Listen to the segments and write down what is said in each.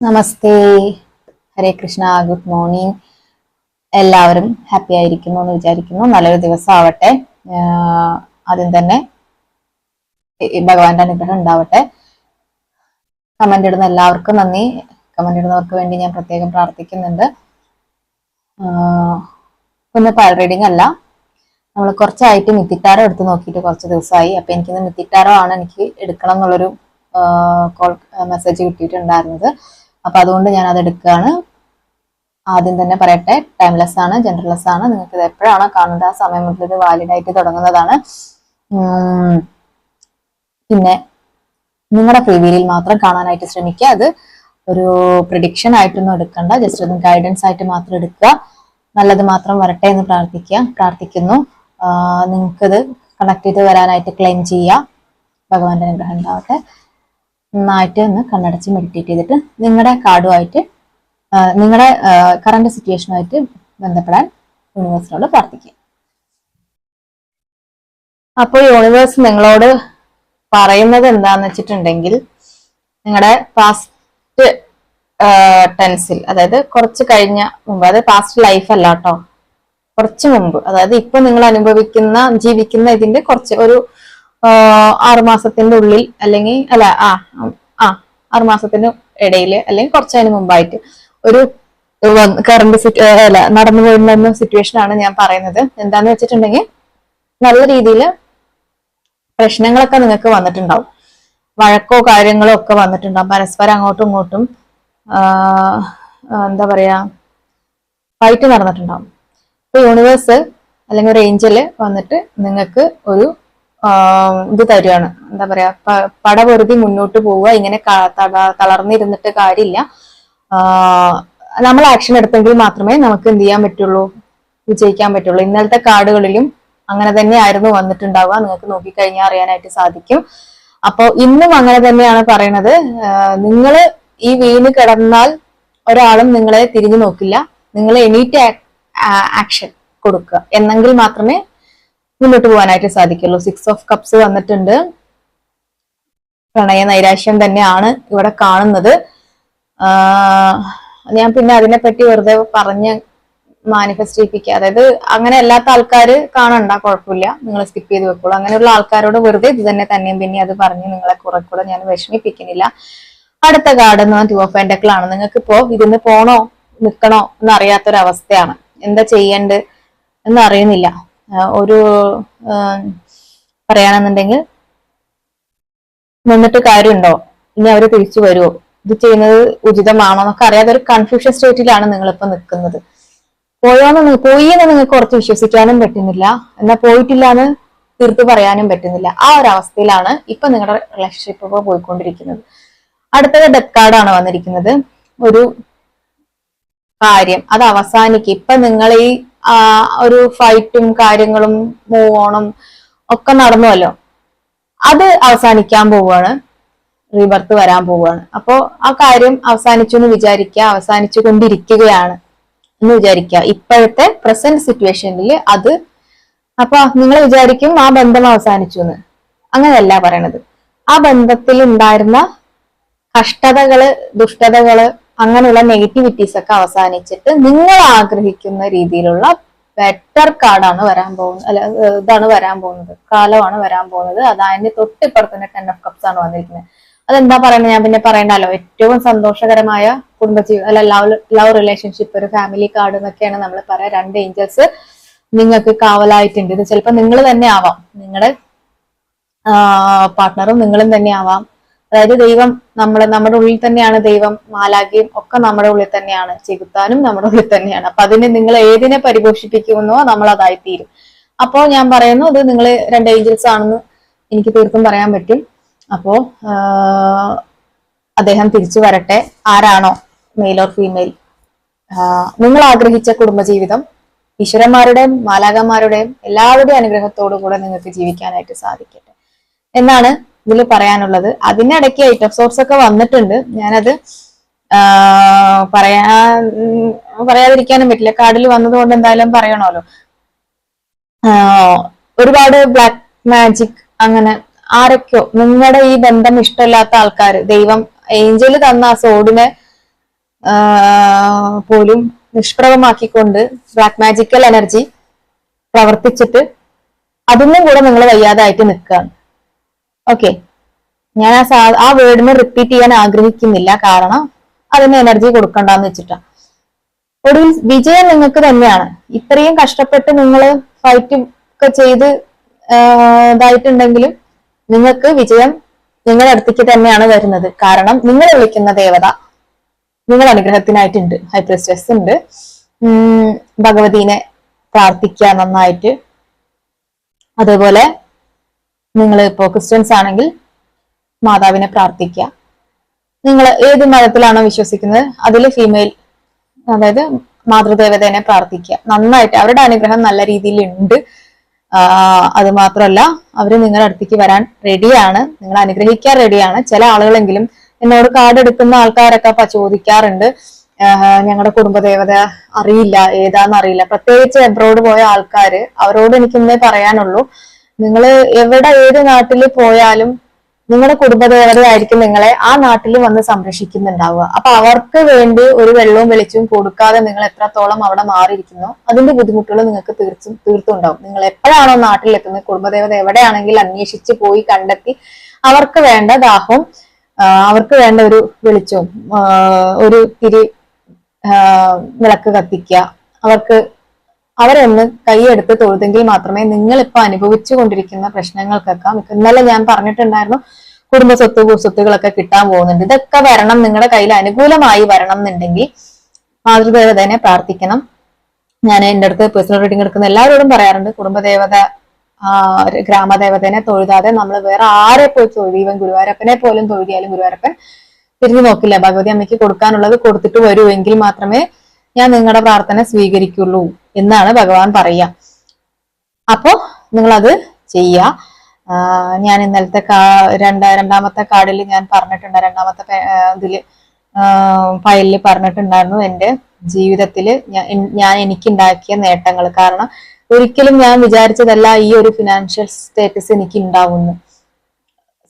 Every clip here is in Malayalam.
നമസ്തേ, ഹരേ കൃഷ്ണ, ഗുഡ് മോർണിംഗ്. എല്ലാവരും ഹാപ്പി ആയിരിക്കുന്നു എന്ന് വിചാരിക്കുന്നു. നല്ലൊരു ദിവസം ആവട്ടെ. ആദ്യം തന്നെ ഭഗവാന്റെ അനുഗ്രഹം ഉണ്ടാവട്ടെ. കമന്റ് ഇടുന്ന എല്ലാവർക്കും നന്ദി. കമന്റ് ഇടുന്നവർക്ക് വേണ്ടി ഞാൻ പ്രത്യേകം പ്രാർത്ഥിക്കുന്നുണ്ട്. ഒന്ന് പൽ റീഡിംഗ് അല്ല, നമ്മൾ കുറച്ചായിട്ട് മിത്തിട്ടാരോ എടുത്ത് നോക്കിയിട്ട് കുറച്ച് ദിവസമായി. അപ്പൊ എനിക്കിന്ന് മിത്തിട്ടാരോ ആണ് എനിക്ക് എടുക്കണം എന്നുള്ളൊരു കോൾ മെസ്സേജ് കിട്ടിയിട്ടുണ്ടായിരുന്നത്. അപ്പൊ അതുകൊണ്ട് ഞാൻ അത് എടുക്കുകയാണ്. ആദ്യം തന്നെ പറയട്ടെ, ടൈംലെസ് ആണ്, ജെൻഡർലെസ് ആണ്. നിങ്ങൾക്ക് ഇത് എപ്പോഴാണോ കാണുന്നത് ആ സമയം മുതൽ ഇത് വാലിഡ് ആയിട്ട് തുടങ്ങുന്നതാണ്. പിന്നെ നിങ്ങളുടെ ഫ്രീ വീലിൽ മാത്രം കാണാനായിട്ട് ശ്രമിക്കുക. അത് ഒരു പ്രിഡിക്ഷൻ ആയിട്ടൊന്നും എടുക്കണ്ട, ജസ്റ്റ് ഒന്ന് ഗൈഡൻസ് ആയിട്ട് മാത്രം എടുക്കുക. നല്ലത് മാത്രം വരട്ടെ എന്ന് പ്രാർത്ഥിക്കുന്നു. നിങ്ങൾക്കത് കണക്ട് ചെയ്ത് വരാനായിട്ട് ക്ലെയിം ചെയ്യുക. ഭഗവാന്റെ അനുഗ്രഹം ഉണ്ടാവട്ടെ. നന്നായിട്ട് ഒന്ന് കണ്ണടച്ച് മെഡിറ്റേറ്റ് ചെയ്തിട്ട് നിങ്ങളുടെ കാർഡുമായിട്ട് നിങ്ങളുടെ കറണ്ട് സിറ്റുവേഷനുമായിട്ട് ബന്ധപ്പെടാൻ യൂണിവേഴ്സിനോട് പ്രാർത്ഥിക്കുക. അപ്പോൾ യൂണിവേഴ്സ് നിങ്ങളോട് പറയുന്നത് എന്താന്ന് വെച്ചിട്ടുണ്ടെങ്കിൽ, നിങ്ങളുടെ പാസ്റ്റ് ടെൻസിൽ, അതായത് കുറച്ച് കഴിഞ്ഞ മുമ്പ്, അത് പാസ്റ്റ് ലൈഫ് അല്ല കേട്ടോ, കുറച്ച് മുമ്പ്, അതായത് ഇപ്പൊ നിങ്ങൾ ജീവിക്കുന്ന ഇതിന്റെ കുറച്ച് ഒരു 6 മാസത്തിന്റെ ഉള്ളിൽ, അല്ലെങ്കിൽ അല്ല 6 മാസത്തിന് ഇടയിൽ, അല്ലെങ്കിൽ കുറച്ചതിന് മുമ്പായിട്ട് ഒരു കറണ്ട് നടന്നു പോയിരുന്ന സിറ്റുവേഷൻ ആണ് ഞാൻ പറയുന്നത്. എന്താന്ന് വെച്ചിട്ടുണ്ടെങ്കിൽ, നല്ല രീതിയിൽ പ്രശ്നങ്ങളൊക്കെ നിങ്ങൾക്ക് വന്നിട്ടുണ്ടാവും. വഴക്കോ കാര്യങ്ങളോ ഒക്കെ വന്നിട്ടുണ്ടാവും. പരസ്പരം അങ്ങോട്ടും ഇങ്ങോട്ടും എന്താ പറയാ, ഫൈറ്റ് നടന്നിട്ടുണ്ടാവും. ഇപ്പൊ യൂണിവേഴ്സ് അല്ലെങ്കിൽ ഒരു ഏഞ്ചല് വന്നിട്ട് നിങ്ങൾക്ക് ഒരു ഇത് തരുവാണ്. എന്താ പറയാ, പടപൊരുതി മുന്നോട്ട് പോവുക. ഇങ്ങനെ തളർന്നിരുന്നിട്ട് കാര്യമില്ല. നമ്മൾ ആക്ഷൻ എടുത്തെങ്കിൽ മാത്രമേ നമുക്ക് എന്ത് ചെയ്യാൻ പറ്റുള്ളൂ, വിജയിക്കാൻ പറ്റുള്ളൂ. ഇന്നലത്തെ കാർഡുകളിലും അങ്ങനെ തന്നെ ആയിരുന്നു വന്നിട്ടുണ്ടാവുക. നിങ്ങൾക്ക് നോക്കിക്കഴിഞ്ഞാൽ അറിയാനായിട്ട് സാധിക്കും. അപ്പോ ഇന്നും അങ്ങനെ തന്നെയാണ് പറയണത്. നിങ്ങൾ ഈ വീണ് കിടന്നാൽ ഒരാളും നിങ്ങളെ തിരിഞ്ഞു നോക്കില്ല. നിങ്ങൾ എണീറ്റ് ആക്ഷൻ കൊടുക്കുക, എന്നെങ്കിൽ മാത്രമേ മുന്നോട്ട് പോകാനായിട്ട് സാധിക്കുള്ളൂ. 6 ഓഫ് കപ്സ് വന്നിട്ടുണ്ട്. പ്രണയ നൈരാശ്യം തന്നെയാണ് ഇവിടെ കാണുന്നത്. ഞാൻ പിന്നെ അതിനെപ്പറ്റി വെറുതെ പറഞ്ഞ് മാനിഫെസ്റ്റ് ചെയ്യിപ്പിക്കുക. അതായത് അങ്ങനെ അല്ലാത്ത ആൾക്കാർ കാണണ്ട, കുഴപ്പമില്ല, നിങ്ങൾ സ്കിപ്പ് ചെയ്ത് വെക്കുള്ളൂ. അങ്ങനെയുള്ള ആൾക്കാരോട് വെറുതെ ഇത് തന്നെയും പിന്നെ അത് പറഞ്ഞ് നിങ്ങളെ കൂടെ ഞാൻ വിഷമിപ്പിക്കുന്നില്ല. അടുത്ത കാർഡ് എന്ന് പറഞ്ഞാൽ 2 ഓഫ് പെന്റക്കിൾ ആണ്. നിങ്ങൾക്ക് ഇപ്പോ ഇരുന്ന് പോണോ നിൽക്കണോ എന്നറിയാത്തൊരവസ്ഥയാണ്. എന്താ ചെയ്യേണ്ടത് എന്നറിയുന്നില്ല. ഒരു പറയാണെന്നുണ്ടെങ്കിൽ, നിന്നിട്ട് കാര്യമുണ്ടോ, ഇനി അവര് തിരിച്ചു വരുമോ, ഇത് ചെയ്യുന്നത് ഉചിതമാണോ എന്നൊക്കെ അറിയാതെ ഒരു കൺഫ്യൂഷൻ സ്റ്റേറ്റിലാണ് നിങ്ങളിപ്പോ നിൽക്കുന്നത്. പോയി എന്ന് നിങ്ങൾക്ക് കുറച്ച് വിശ്വസിക്കാനും പറ്റുന്നില്ല, എന്നാൽ പോയിട്ടില്ല എന്ന് തീർത്ത് പറയാനും പറ്റുന്നില്ല. ആ ഒരു അവസ്ഥയിലാണ് ഇപ്പൊ നിങ്ങളുടെ റിലേഷൻഷിപ്പ് ഇപ്പൊ പോയിക്കൊണ്ടിരിക്കുന്നത്. അടുത്തത് ഡെത്ത് കാർഡാണ് വന്നിരിക്കുന്നത്. ഒരു കാര്യം അത് അവസാനിക്കും. ഇപ്പൊ നിങ്ങൾ ഈ ഒരു ഫൈറ്റും കാര്യങ്ങളും മൂവ് ഓണും ഒക്കെ നടന്നുവല്ലോ, അത് അവസാനിക്കാൻ പോവുകയാണ്. റീബർത്ത് വരാൻ പോവുകയാണ്. അപ്പോ ആ കാര്യം അവസാനിച്ചു എന്ന് വിചാരിക്കുക, അവസാനിച്ചു കൊണ്ടിരിക്കുകയാണ് എന്ന് വിചാരിക്കുക ഇപ്പോഴത്തെ പ്രസന്റ് സിറ്റുവേഷനിൽ. അത് അപ്പൊ നിങ്ങൾ വിചാരിക്കും ആ ബന്ധം അവസാനിച്ചു എന്ന്. അങ്ങനെയല്ല പറയണത്. ആ ബന്ധത്തിൽ ഉണ്ടായിരുന്ന കഷ്ടതകള്, ദുഷ്ടതകള്, അങ്ങനെയുള്ള നെഗറ്റിവിറ്റീസ് ഒക്കെ അവസാനിച്ചിട്ട് നിങ്ങൾ ആഗ്രഹിക്കുന്ന രീതിയിലുള്ള ബെറ്റർ കാർഡാണ് വരാൻ പോകുന്നത്. അല്ല, ഇതാണ് വരാൻ പോകുന്നത്, കാലമാണ് വരാൻ പോകുന്നത്. അതിന്റെ തൊട്ടിപ്പുറത്ത് തന്നെ 10 ഓഫ് കപ്സ് ആണ് വന്നിരിക്കുന്നത്. അതെന്താ പറയുന്നത്, ഞാൻ പിന്നെ പറയണ്ടല്ലോ. ഏറ്റവും സന്തോഷകരമായ കുടുംബജീവിതം, അല്ല ലവ് റിലേഷൻഷിപ്പ്, ഒരു ഫാമിലി കാർഡ് എന്നൊക്കെയാണ് നമ്മൾ പറയാം. 2 ഏഞ്ചൽസ് നിങ്ങൾക്ക് കാവലായിട്ടുണ്ട്. ഇത് ചിലപ്പോൾ നിങ്ങൾ തന്നെ ആവാം, നിങ്ങളുടെ പാർട്ട്ണറും നിങ്ങളും തന്നെ ആവാം. അതായത് ദൈവം നമ്മുടെ ഉള്ളിൽ തന്നെയാണ്. ദൈവം, മാലാഖയും ഒക്കെ നമ്മുടെ ഉള്ളിൽ തന്നെയാണ്. ചെകുത്താനും നമ്മുടെ ഉള്ളിൽ തന്നെയാണ്. അപ്പൊ അതിന് നിങ്ങൾ ഏതിനെ പരിപോഷിപ്പിക്കുമെന്നോ നമ്മൾ അതായിത്തീരും. അപ്പോ ഞാൻ പറയുന്നു, അത് നിങ്ങൾ 2 ഏഞ്ചൽസ് ആണെന്ന് എനിക്ക് തീർത്തും പറയാൻ പറ്റും. അപ്പോ അദ്ദേഹം തിരിച്ചു വരട്ടെ. ആരാണോ, മെയിൽ ഓർ ഫീമെയിൽ, നിങ്ങൾ ആഗ്രഹിച്ച കുടുംബജീവിതം ഈശ്വരന്മാരുടെയും മാലാഖമാരുടെയും എല്ലാവരുടെയും അനുഗ്രഹത്തോടു കൂടെ നിങ്ങൾക്ക് ജീവിക്കാനായിട്ട് സാധിക്കട്ടെ എന്നാണ് ഇതിൽ പറയാനുള്ളത്. അതിനിടയ്ക്ക് 8 ഓഫ് സോർട്സ് ഒക്കെ വന്നിട്ടുണ്ട്. ഞാനത് പറയാതിരിക്കാനും പറ്റില്ല. കാർഡിൽ വന്നതുകൊണ്ട് എന്തായാലും പറയണമല്ലോ. ഒരുപാട് ബ്ലാക്ക് മാജിക്, അങ്ങനെ ആരൊക്കെയോ, നിങ്ങളുടെ ഈ ബന്ധം ഇഷ്ടമില്ലാത്ത ആൾക്കാർ, ദൈവം ഏഞ്ചല് തന്ന ആ സോഡിനെ പോലും നിഷ്പ്രഭമാക്കിക്കൊണ്ട് ബ്ലാക്ക് മാജിക്കൽ എനർജി പ്രവർത്തിച്ചിട്ട് അതൊന്നും കൂടെ നിങ്ങൾ വയ്യാതായിട്ട് നിൽക്കുകയാണ്. ഓക്കെ, ഞാൻ ആ വേർഡിനെ റിപ്പീറ്റ് ചെയ്യാൻ ആഗ്രഹിക്കുന്നില്ല, കാരണം അതിന് എനർജി കൊടുക്കണ്ടെന്ന് വെച്ചിട്ടാണ്. ഒടുവിൽ വിജയം നിങ്ങൾക്ക് തന്നെയാണ്. ഇത്രയും കഷ്ടപ്പെട്ട് നിങ്ങൾ ഫൈറ്റ് ഒക്കെ ചെയ്ത് ഇതായിട്ടുണ്ടെങ്കിലും നിങ്ങൾക്ക് വിജയം നിങ്ങളുടെ അടുത്തേക്ക് തന്നെയാണ് വരുന്നത്. കാരണം നിങ്ങൾ വിളിക്കുന്ന ദേവത നിങ്ങൾ അനുഗ്രഹത്തിനായിട്ടുണ്ട്. ഹൈ പ്രീസ്റ്റസ് ഉണ്ട്. ഭഗവതീനെ പ്രാർത്ഥിക്കുക നന്നായിട്ട്. അതേപോലെ നിങ്ങൾ ഇപ്പോ ക്രിസ്ത്യൻസ് ആണെങ്കിൽ മാതാവിനെ പ്രാർത്ഥിക്കുക. നിങ്ങൾ ഏത് മതത്തിലാണോ വിശ്വസിക്കുന്നത് അതിൽ ഫീമെയിൽ, അതായത് മാതൃദേവതേനെ പ്രാർത്ഥിക്കുക നന്നായിട്ട്. അവരുടെ അനുഗ്രഹം നല്ല രീതിയിൽ ഉണ്ട്. അത് മാത്രമല്ല, അവര് നിങ്ങളുടെ അടുത്തേക്ക് വരാൻ റെഡിയാണ്, നിങ്ങൾ അനുഗ്രഹിക്കാൻ റെഡിയാണ്. ചില ആളുകളെങ്കിലും എന്നോട് കാർഡ് എടുക്കുന്ന ആൾക്കാരൊക്കെ ചോദിക്കാറുണ്ട്, ഞങ്ങളുടെ കുടുംബദേവത അറിയില്ല, ഏതാന്ന് അറിയില്ല. പ്രത്യേകിച്ച് എബ്രോഡ് പോയ ആൾക്കാര്, അവരോട് എനിക്ക് ഇന്നേ പറയാനുള്ളൂ, നിങ്ങൾ എവിടെ ഏത് നാട്ടിൽ പോയാലും നിങ്ങളുടെ കുടുംബദേവതയായിരിക്കും നിങ്ങളെ ആ നാട്ടിൽ വന്ന് സംരക്ഷിക്കുന്നുണ്ടാവുക. അപ്പൊ അവർക്ക് വേണ്ടി ഒരു വെള്ളവും വെളിച്ചവും കൊടുക്കാതെ നിങ്ങൾ എത്രത്തോളം അവിടെ മാറിയിരിക്കുന്നോ അതിന്റെ ബുദ്ധിമുട്ടുകൾ നിങ്ങൾക്ക് തീർത്തും ഉണ്ടാവും. നിങ്ങൾ എപ്പോഴാണോ നാട്ടിലെത്തുന്നത്, കുടുംബദേവത എവിടെയാണെങ്കിൽ അന്വേഷിച്ച് പോയി കണ്ടെത്തി അവർക്ക് വേണ്ട ദാഹവും അവർക്ക് വേണ്ട ഒരു വെളിച്ചവും ഒരു വിളക്ക് കത്തിക്കുക, അവരെ ഒന്ന് കൈയെടുത്ത് തൊഴുതെങ്കിൽ മാത്രമേ നിങ്ങൾ ഇപ്പൊ അനുഭവിച്ചു കൊണ്ടിരിക്കുന്ന പ്രശ്നങ്ങൾക്കൊക്കെ, ഇന്നലെ ഞാൻ പറഞ്ഞിട്ടുണ്ടായിരുന്നു കുടുംബ സ്വത്തുകളൊക്കെ കിട്ടാൻ പോകുന്നുണ്ട്. ഇതൊക്കെ വരണം, നിങ്ങളുടെ കയ്യിൽ അനുകൂലമായി വരണം എന്നുണ്ടെങ്കിൽ മാതൃദേവതനെ പ്രാർത്ഥിക്കണം. ഞാൻ എൻ്റെ അടുത്ത് പേഴ്സണൽ റീഡിംഗ് എടുക്കുന്ന എല്ലാവരോടും പറയാറുണ്ട്, കുടുംബദേവത ഗ്രാമദേവതനെ തൊഴുതാതെ നമ്മൾ വേറെ ആരെ പോയി തൊഴുതി, ഈവൻ ഗുരുവായൂരപ്പനെ പോലും തൊഴുതിയാലും ഗുരുവായൂരപ്പൻ തിരിഞ്ഞു നോക്കില്ല. ഭഗവതി അമ്മയ്ക്ക് കൊടുക്കാനുള്ളത് കൊടുത്തിട്ട് വരുമെങ്കിൽ മാത്രമേ ഞാൻ നിങ്ങളുടെ പ്രാർത്ഥന സ്വീകരിക്കുള്ളൂ എന്നാണ് ഭഗവാൻ പറയുക. അപ്പോ നിങ്ങളത് ചെയ്യുക. ഞാൻ ഇന്നലത്തെ രണ്ടാമത്തെ കാർഡിൽ ഞാൻ പറഞ്ഞിട്ടുണ്ട്, രണ്ടാമത്തെ ഇതില് ഫയലിൽ പറഞ്ഞിട്ടുണ്ടായിരുന്നു എന്റെ ജീവിതത്തില് ഞാൻ എനിക്കുണ്ടാക്കിയ നേട്ടങ്ങൾ. കാരണം ഒരിക്കലും ഞാൻ വിചാരിച്ചതല്ല ഈ ഒരു ഫിനാൻഷ്യൽ സ്റ്റേറ്റസ് എനിക്ക് ഉണ്ടാവുന്നു.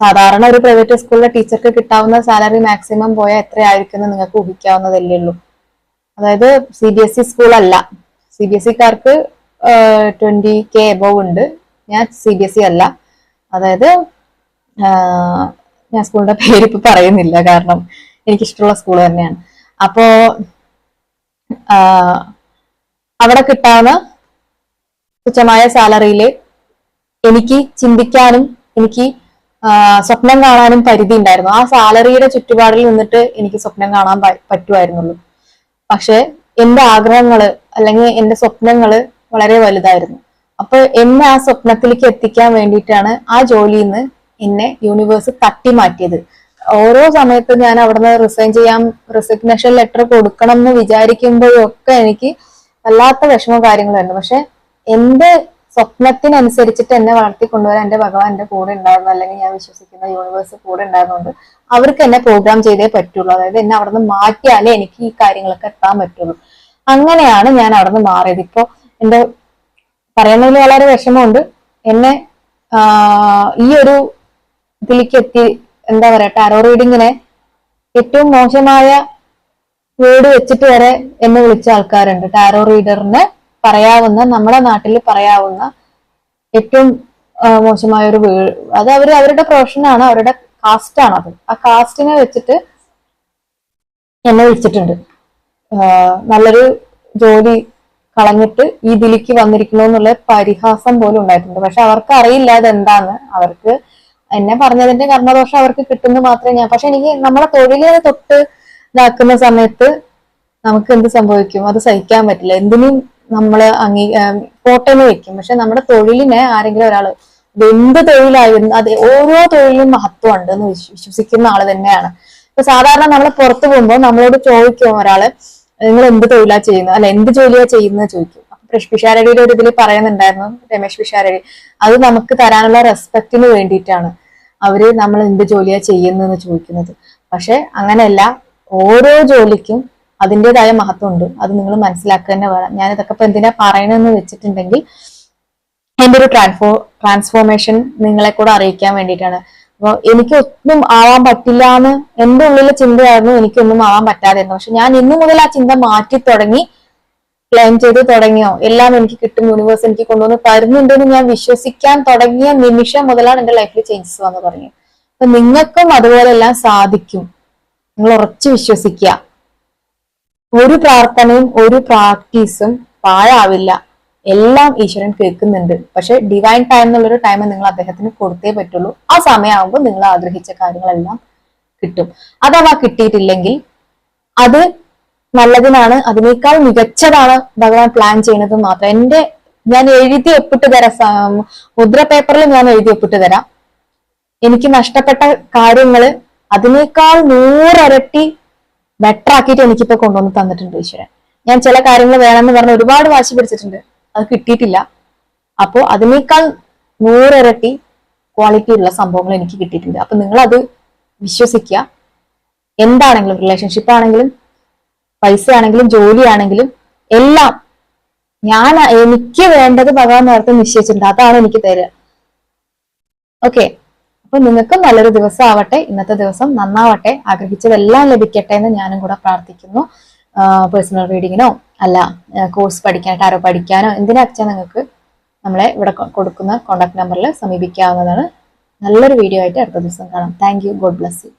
സാധാരണ ഒരു പ്രൈവറ്റ് സ്കൂളിലെ ടീച്ചർക്ക് കിട്ടാവുന്ന സാലറി മാക്സിമം പോയാൽ എത്രയായിരിക്കും നിങ്ങൾക്ക് ഊഹിക്കാവുന്നതല്ലേ ഉള്ളൂ. അതായത് CBSE സ്കൂളല്ല, CBSEക്കാർക്ക് 20K എബോവ് ഉണ്ട്. ഞാൻ CBSE അല്ല. അതായത് ഞാൻ സ്കൂളിന്റെ പേര് ഇപ്പൊ പറയുന്നില്ല, കാരണം എനിക്കിഷ്ടമുള്ള സ്കൂൾ തന്നെയാണ്. അപ്പോ അവിടെ കിട്ടാവുന്ന തുച്ഛമായ സാലറിയിൽ എനിക്ക് ചിന്തിക്കാനും എനിക്ക് സ്വപ്നം കാണാനും പരിധി ഉണ്ടായിരുന്നു. ആ സാലറിയുടെ ചുറ്റുപാടിൽ നിന്നിട്ട് എനിക്ക് സ്വപ്നം കാണാൻ പറ്റുമായിരുന്നുള്ളൂ. പക്ഷെ എന്റെ ആഗ്രഹങ്ങള് അല്ലെങ്കിൽ എന്റെ സ്വപ്നങ്ങള് വളരെ വലുതായിരുന്നു. അപ്പൊ എന്നെ ആ സ്വപ്നത്തിലേക്ക് എത്തിക്കാൻ വേണ്ടിയിട്ടാണ് ആ ജോലിയിൽ നിന്ന് എന്നെ യൂണിവേഴ്സ് തട്ടി മാറ്റിയത്. ഓരോ സമയത്തും ഞാൻ അവിടുന്ന് റെസിഗ്നേഷൻ ലെറ്റർ കൊടുക്കണം എന്ന് വിചാരിക്കുമ്പോഴൊക്കെ എനിക്ക് വല്ലാത്ത വിഷമവും കാര്യങ്ങളായിരുന്നു. പക്ഷെ എന്റെ സ്വപ്നത്തിനനുസരിച്ചിട്ട് എന്നെ വളർത്തിക്കൊണ്ടുവരാൻ എന്റെ ഭഗവാൻ എന്റെ കൂടെ ഉണ്ടായിരുന്നു, അല്ലെങ്കിൽ ഞാൻ വിശ്വസിക്കുന്ന യൂണിവേഴ്സ് കൂടെ ഉണ്ടായിരുന്നുകൊണ്ട് അവർക്ക് എന്നെ പ്രോഗ്രാം ചെയ്തേ പറ്റുള്ളൂ. അതായത് എന്നെ അവിടെ നിന്ന് മാറ്റിയാലേ എനിക്ക് ഈ കാര്യങ്ങളൊക്കെ എത്താൻ പറ്റുള്ളൂ. അങ്ങനെയാണ് ഞാൻ അവിടെ നിന്ന് മാറിയത്. ഇപ്പൊ എന്റെ പറയുന്നതിൽ വളരെ വിഷമമുണ്ട്. എന്നെ ഈ ഒരു ഇതിലേക്ക് എത്തി, എന്താ പറയാ, ടാരോ റീഡിങ്ങിനെ ഏറ്റവും മോശമായ വേർഡ് വെച്ചിട്ട് വരെ എന്നെ വിളിച്ച ആൾക്കാരുണ്ട്. ടാരോ റീഡറിന് പറയാവുന്ന, നമ്മുടെ നാട്ടിൽ പറയാവുന്ന ഏറ്റവും മോശമായ ഒരു വേർഡ്, അത് അവരുടെ പ്രൊഫഷനാണ്, അവരുടെ കാസ്റ്റാണ് അത്. ആ കാസ്റ്റിനെ വെച്ചിട്ട് എന്നെ വിളിച്ചിട്ടുണ്ട്. നല്ലൊരു ജോലി കളഞ്ഞിട്ട് ഈ ഇതിലേക്ക് വന്നിരിക്കണോ എന്നുള്ള പരിഹാസം പോലും ഉണ്ടായിട്ടുണ്ട്. പക്ഷെ അവർക്ക് അറിയില്ല അതെന്താന്ന്. അവർക്ക് എന്നെ പറഞ്ഞതിന്റെ കർമ്മദോഷം അവർക്ക് കിട്ടുന്നു മാത്രമേ ഞാൻ. പക്ഷെ എനിക്ക് നമ്മളെ തൊഴിലിനെ തൊട്ട് ഇതാക്കുന്ന സമയത്ത് നമുക്ക് എന്ത് സംഭവിക്കും, അത് സഹിക്കാൻ പറ്റില്ല. എന്തിനും നമ്മള് കോട്ടന് വെക്കും. പക്ഷെ നമ്മുടെ തൊഴിലിനെ ആരെങ്കിലും ഒരാള്, എന്ത് തൊഴിലായിരുന്നു, അത് ഓരോ തൊഴിലും മഹത്വം ഉണ്ട് എന്ന് വിശ്വസിക്കുന്ന ആള് തന്നെയാണ്. ഇപ്പൊ സാധാരണ നമ്മൾ പുറത്തു പോകുമ്പോൾ നമ്മളോട് ചോദിക്കും ഒരാള്, നിങ്ങൾ എന്ത് തൊഴിലാ ചെയ്യുന്നത്, അല്ല എന്ത് ജോലിയാ ചെയ്യുന്നത് ചോദിക്കും. അപ്പൊ പിഷാരടിയുടെ ഒരു ഇതിൽ പറയുന്നുണ്ടായിരുന്നു, രമേശ് പിഷാരടി, അത് നമുക്ക് തരാനുള്ള റെസ്പെക്റ്റിന് വേണ്ടിയിട്ടാണ് അവര് നമ്മൾ എന്ത് ജോലിയാ ചെയ്യുന്നതെന്ന് ചോദിക്കുന്നത്. പക്ഷെ അങ്ങനെയല്ല, ഓരോ ജോലിക്കും അതിൻ്റെതായ മഹത്വം ഉണ്ട്. അത് നിങ്ങൾ മനസ്സിലാക്കുക തന്നെ വേണം. ഞാൻ ഇതൊക്കെ ഇപ്പൊ എന്തിനാ പറയണമെന്ന് വെച്ചിട്ടുണ്ടെങ്കിൽ എന്റെ ഒരു ട്രാൻസ്ഫോർമേഷൻ നിങ്ങളെ കൂടെ അറിയിക്കാൻ വേണ്ടിയിട്ടാണ്. അപ്പൊ എനിക്കൊന്നും ആവാൻ പറ്റില്ല എന്ന് എന്റെ ഉള്ളിലെ ചിന്തയായിരുന്നു, എനിക്കൊന്നും ആവാൻ പറ്റാതെ എന്ന്. പക്ഷെ ഞാൻ ഇന്നു മുതൽ ആ ചിന്ത മാറ്റി തുടങ്ങി, ക്ലെയിം ചെയ്ത് തുടങ്ങിയോ, എല്ലാം എനിക്ക് കിട്ടും, യൂണിവേഴ്സ് എനിക്ക് കൊണ്ടുവന്ന് തരുന്നുണ്ടെന്ന് ഞാൻ വിശ്വസിക്കാൻ തുടങ്ങിയ നിമിഷം മുതലാണ് എന്റെ ലൈഫിൽ ചേഞ്ചസ് വന്നു തുടങ്ങിയത്. അപ്പൊ നിങ്ങൾക്കും അതുപോലെ എല്ലാം സാധിക്കും. നിങ്ങൾ ഉറച്ചു വിശ്വസിക്കുക. ഒരു പ്രാർത്ഥനയും ഒരു പ്രാക്ടീസും പാഴാവില്ല. എല്ലാം ഈശ്വരൻ കേൾക്കുന്നുണ്ട്. പക്ഷെ ഡിവൈൻ ടൈം എന്നുള്ളൊരു ടൈം നിങ്ങൾ അദ്ദേഹത്തിന് കൊടുത്തേ പറ്റുള്ളൂ. ആ സമയമാകുമ്പോൾ നിങ്ങൾ ആഗ്രഹിച്ച കാര്യങ്ങളെല്ലാം കിട്ടും. അഥവാ കിട്ടിയിട്ടില്ലെങ്കിൽ അത് നല്ലതിനാണ്, അതിനേക്കാൾ മികച്ചതാണ് ഭഗവാൻ പ്ലാൻ ചെയ്യുന്നത് മാത്രം. ഞാൻ എഴുതി ഒപ്പിട്ട് തരാം, മുദ്ര പേപ്പറിൽ ഞാൻ എഴുതി ഒപ്പിട്ട് തരാം. എനിക്ക് നഷ്ടപ്പെട്ട കാര്യങ്ങള് അതിനേക്കാൾ 100 ഇരട്ടി ബെറ്റർ ആക്കിയിട്ട് എനിക്കിപ്പോ കൊണ്ടുവന്ന് തന്നിട്ടുണ്ട് ഈശ്വരൻ. ഞാൻ ചില കാര്യങ്ങൾ വേണമെന്ന് പറഞ്ഞ് ഒരുപാട് വാശി പിടിച്ചിട്ടുണ്ട്, അത് കിട്ടിയിട്ടില്ല. അപ്പോ അതിനേക്കാൾ 100 ഇരട്ടി ക്വാളിറ്റി ഉള്ള സംഭവങ്ങൾ എനിക്ക് കിട്ടിയിട്ടുണ്ട്. അപ്പൊ നിങ്ങൾ അത് വിശ്വസിക്കുക. എന്താണെങ്കിലും, റിലേഷൻഷിപ്പ് ആണെങ്കിലും, പൈസ ആണെങ്കിലും, ജോലിയാണെങ്കിലും എല്ലാം എനിക്ക് വേണ്ടത് ഭഗവാൻ നേരത്തെ നിശ്ചയിച്ചിട്ടുണ്ട്, അതാണ് എനിക്ക് തരിക. ഓക്കെ, അപ്പൊ നിങ്ങൾക്കും നല്ലൊരു ദിവസം ആവട്ടെ. ഇന്നത്തെ ദിവസം നന്നാവട്ടെ. ആഗ്രഹിച്ചതെല്ലാം ലഭിക്കട്ടെ എന്ന് ഞാനും കൂടെ പ്രാർത്ഥിക്കുന്നു. പേഴ്സണൽ റീഡിങ്ങിനോ അല്ല കോഴ്സ് പഠിക്കാൻ, ടാരോ പഠിക്കാനോ എന്തിനാച്ചാൽ നിങ്ങൾക്ക് നമ്മളെ ഇവിടെ കൊടുക്കുന്ന കോൺടാക്ട് നമ്പറിൽ സമീപിക്കാവുന്നതാണ്. നല്ലൊരു വീഡിയോ ആയിട്ട് അടുത്ത ദിവസം കാണാം. Thank you. God bless you.